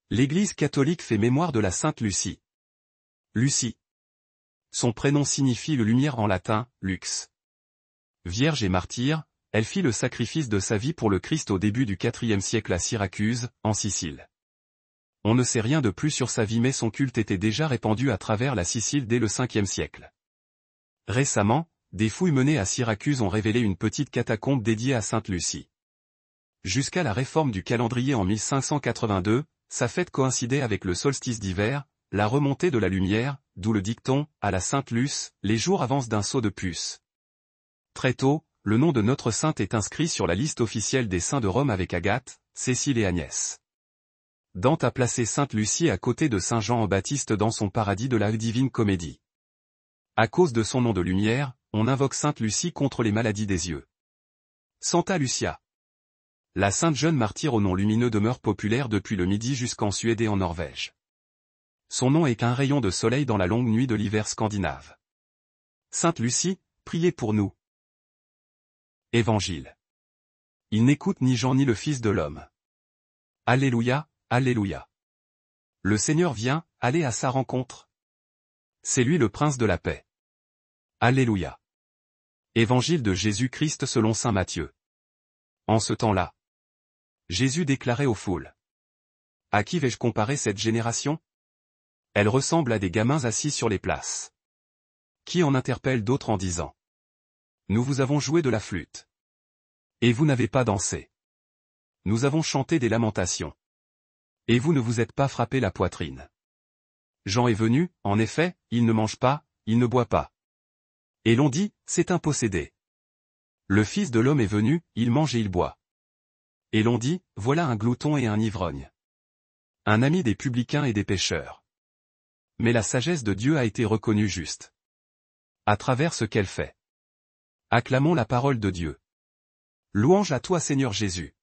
L'Église catholique fait mémoire de la sainte Lucie. Lucie. Son prénom signifie le lumière en latin, lux. Vierge et martyre, elle fit le sacrifice de sa vie pour le Christ au début du IVe siècle à Syracuse, en Sicile. On ne sait rien de plus sur sa vie mais son culte était déjà répandu à travers la Sicile dès le Ve siècle. Récemment, des fouilles menées à Syracuse ont révélé une petite catacombe dédiée à Sainte Lucie. Jusqu'à la réforme du calendrier en 1582, sa fête coïncidait avec le solstice d'hiver, la remontée de la lumière, d'où le dicton, à la Sainte Luce, les jours avancent d'un saut de puce. Très tôt, le nom de notre sainte est inscrit sur la liste officielle des saints de Rome avec Agathe, Cécile et Agnès. Dante a placé Sainte Lucie à côté de Saint Jean Baptiste dans son paradis de la Divine Comédie. À cause de son nom de lumière, on invoque Sainte Lucie contre les maladies des yeux. Santa Lucia. La sainte jeune martyre au nom lumineux demeure populaire depuis le Midi jusqu'en Suède et en Norvège. Son nom est qu'un rayon de soleil dans la longue nuit de l'hiver scandinave. Sainte Lucie, priez pour nous. Évangile. Il n'écoute ni Jean ni le Fils de l'homme. Alléluia, Alléluia. Le Seigneur vient, allez à sa rencontre. C'est lui le Prince de la paix. Alléluia. Évangile de Jésus-Christ selon saint Matthieu. En ce temps-là, Jésus déclarait aux foules. À qui vais-je comparer cette génération? Elle ressemble à des gamins assis sur les places. Qui en interpelle d'autres en disant. Nous vous avons joué de la flûte. Et vous n'avez pas dansé. Nous avons chanté des lamentations. Et vous ne vous êtes pas frappé la poitrine. Jean est venu, en effet, il ne mange pas, il ne boit pas. Et l'on dit, c'est un possédé. Le Fils de l'homme est venu, il mange et il boit. Et l'on dit, voilà un glouton et un ivrogne. Un ami des publicains et des pécheurs. Mais la sagesse de Dieu a été reconnue juste. À travers ce qu'elle fait. Acclamons la parole de Dieu. Louange à toi Seigneur Jésus.